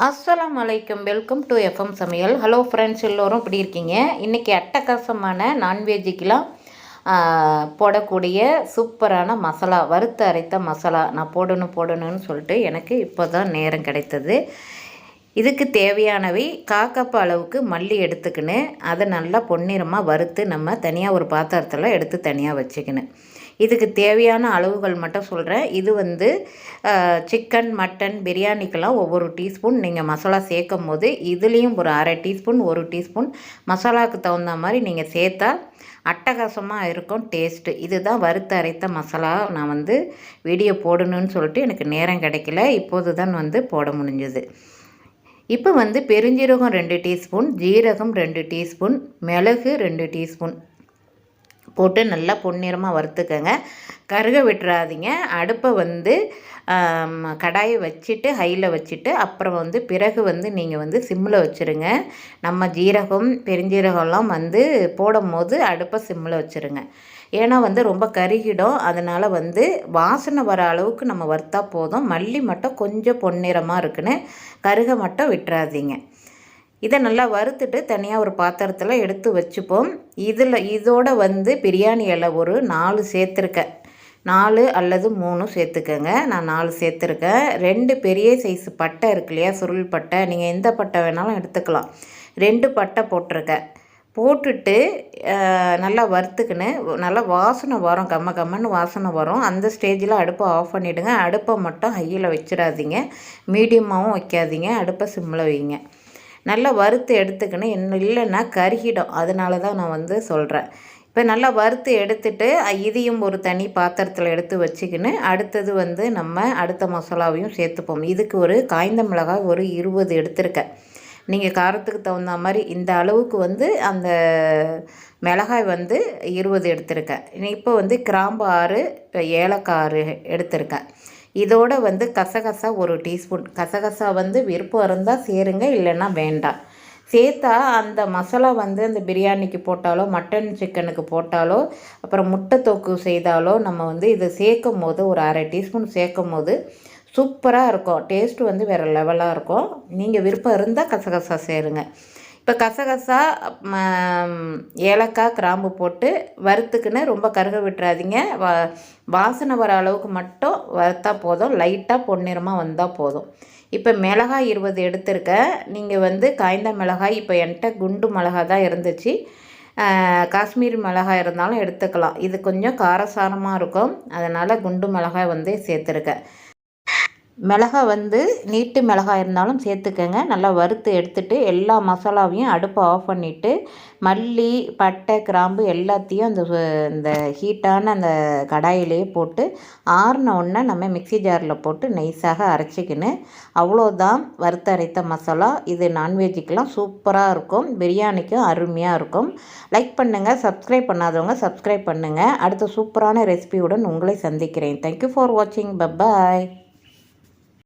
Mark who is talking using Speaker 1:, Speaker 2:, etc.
Speaker 1: அஸ்ஸலாமு அலைக்கும். Welcome to FM சமையல். ஹலோ ஃப்ரெண்ட்ஸ், எல்லோரும் இப்படி இருக்கீங்க? இன்றைக்கி அட்டகாசமான நான்வெஜ்ஜுக்கெலாம் போடக்கூடிய சூப்பரான மசாலா, வறுத்து அரைத்த மசாலா நான் போடணும்னு சொல்லிட்டு எனக்கு இப்போ தான் நேரம் கிடைத்தது. இதுக்கு தேவையானவை காக்கப்பு அளவுக்கு மல்லி எடுத்துக்கின்னு அதை நல்லா பொன்னிறமாக வறுத்து நம்ம தனியாக ஒரு பாத்திரத்தில் எடுத்து தனியாக வச்சுக்கணும். இதுக்கு தேவையான அளவுகள் மட்டும் சொல்கிறேன். இது வந்து சிக்கன், மட்டன், பிரியாணிக்கெல்லாம் ஒவ்வொரு டீஸ்பூன் நீங்கள் மசாலா சேர்க்கும் போது இதுலேயும் ஒரு அரை டீஸ்பூன், 1 டீஸ்பூன் மசாலாவுக்கு தகுந்த மாதிரி நீங்கள் சேர்த்தா அட்டகாசமாக இருக்கும் டேஸ்ட்டு. இதுதான் வறுத்து அரைத்த மசாலா. நான் வந்து வீடியோ போடணும்னு சொல்லிட்டு எனக்கு நேரம் கிடைக்கல. இப்போது தான் வந்து போட முடிஞ்சது. இப்போ வந்து பெருஞ்சீரகம் 2 டீஸ்பூன், ஜீரகம் 2 டீஸ்பூன், மிளகு 2 டீஸ்பூன் போட்டு நல்லா பொன்னிறமாக வறுத்துக்கங்க. கருக விட்டுறாதீங்க. அடுப்பை வந்து கடாயை வச்சுட்டு ஹையில் வச்சுட்டு அப்புறம் வந்து பிறகு வந்து நீங்கள் வந்து சிம்மில் வச்சுருங்க. நம்ம ஜீரகம், பெருஞ்சீரகம்லாம் வந்து போடும் போது அடுப்பை சிம்மில் வச்சுருங்க. ஏன்னா வந்து ரொம்ப கருகிடும். அதனால் வந்து வாசனை வர அளவுக்கு நம்ம வறுத்தா போதும். மல்லி மட்டும் கொஞ்சம் பொன்னிறமாக இருக்குன்னு கருக மட்டும் விட்டுறாதீங்க. இதை நல்லா வறுத்துட்டு தனியாக ஒரு பாத்திரத்தில் எடுத்து வச்சுப்போம். இதோட வந்து பிரியாணி இலை ஒரு 4 சேர்த்துருக்கேன். 4 அல்லது 3 சேர்த்துக்கங்க. நான் 4 சேர்த்துருக்கேன். 2 பெரிய சைஸ் பட்டை இருக்கு இல்லையா, சுருள் பட்டை, நீங்கள் எந்த பட்டை வேணாலும் எடுத்துக்கலாம். 2 பட்டை போட்டிருக்கேன். போட்டுட்டு நல்லா வறுத்துக்கின்னு நல்லா வாசனை வரும், கம்மன்னு வாசனை வரும். அந்த ஸ்டேஜில் அடுப்பை ஆஃப் பண்ணிவிடுங்க. அடுப்பை மட்டும் ஹையில் வச்சிடாதீங்க, மீடியமாகவும் வைக்காதீங்க, அடுப்பை சிம்மில் வைங்க. நல்லா வறுத்து எடுத்துக்கின்னு இல்லைன்னா கருகிடும். அதனால தான் நான் வந்து சொல்கிறேன். இப்போ நல்லா வறுத்து எடுத்துட்டு இதையும் ஒரு தனி பாத்திரத்தில் எடுத்து வச்சுக்கின்னு அடுத்தது வந்து நம்ம அடுத்த மசாலாவையும் சேர்த்துப்போம். இதுக்கு ஒரு காய்ந்த மிளகாய் ஒரு 20 எடுத்திருக்கேன். நீங்கள் காரத்துக்கு தகுந்த மாதிரி இந்த அளவுக்கு வந்து அந்த மிளகாய் வந்து 20 எடுத்திருக்கேன். இப்போ வந்து கிராம்பு 6, ஏலக்காய் 6 எடுத்திருக்கேன். இதோட வந்து கசகசா 1 டீஸ்பூன். கசகசா வந்து விருப்பம் இருந்தால் சேருங்க, இல்லைன்னா வேண்டாம். சேர்த்தா அந்த மசாலா வந்து அந்த பிரியாணிக்கு போட்டாலோ, மட்டன் சிக்கனுக்கு போட்டாலோ, அப்புறம் முட்டை தொக்கு செய்தாலோ நம்ம வந்து இதை சேர்க்கும் போது ஒரு அரை டீஸ்பூன் சேர்க்கும் போது சூப்பராக இருக்கும். டேஸ்ட்டு வந்து வேறு லெவலாக இருக்கும். நீங்கள் விருப்பம் இருந்தால் கசகசா சேருங்க. இப்போ கசகசா, ஏலக்காய், கிராம்பு போட்டு வறுத்துக்குன்னு ரொம்ப கருக விட்டுறாதீங்க. வாசனை வர அளவுக்கு மட்டும் வறுத்தா போதும். லைட்டாக பொன்னிறமாக வந்தால் போதும். இப்போ மிளகாய் 20 எடுத்திருக்கேன். நீங்கள் வந்து காய்ந்த மிளகாய், இப்போ என்கிட்ட குண்டு மிளகாய் தான் இருந்துச்சு, காஷ்மீரி மிளகாய் இருந்தாலும் எடுத்துக்கலாம். இது கொஞ்சம் காரசாரமாக இருக்கும், அதனால் குண்டு மிளகாய் வந்து சேர்த்துருக்கேன். மிளகாய் வந்து நீட்டு மிளகாய் இருந்தாலும் சேர்த்துக்கங்க. நல்லா வறுத்து எடுத்துகிட்டு எல்லா மசாலாவையும் அடுப்பை ஆஃப் பண்ணிவிட்டு மல்லி, பட்டை, கிராம்பு எல்லாத்தையும் இந்த ஹீட்டான அந்த கடாயிலேயே போட்டு ஆறின உடனே நம்ம மிக்சி ஜாரில் போட்டு நைஸாக அரைச்சிக்கின்னு அவ்வளோதான் வறுத்து அரைத்த மசாலா. இது நான்வெஜ்ஜுக்கெலாம் சூப்பராக இருக்கும், பிரியாணிக்கும் அருமையாக இருக்கும். லைக் பண்ணுங்கள், சப்ஸ்கிரைப் பண்ணாதவங்க சப்ஸ்கிரைப் பண்ணுங்கள். அடுத்த சூப்பரான ரெசிபியுடன் உங்களை சந்திக்கிறேன். தேங்க்யூ ஃபார் வாட்சிங். பை.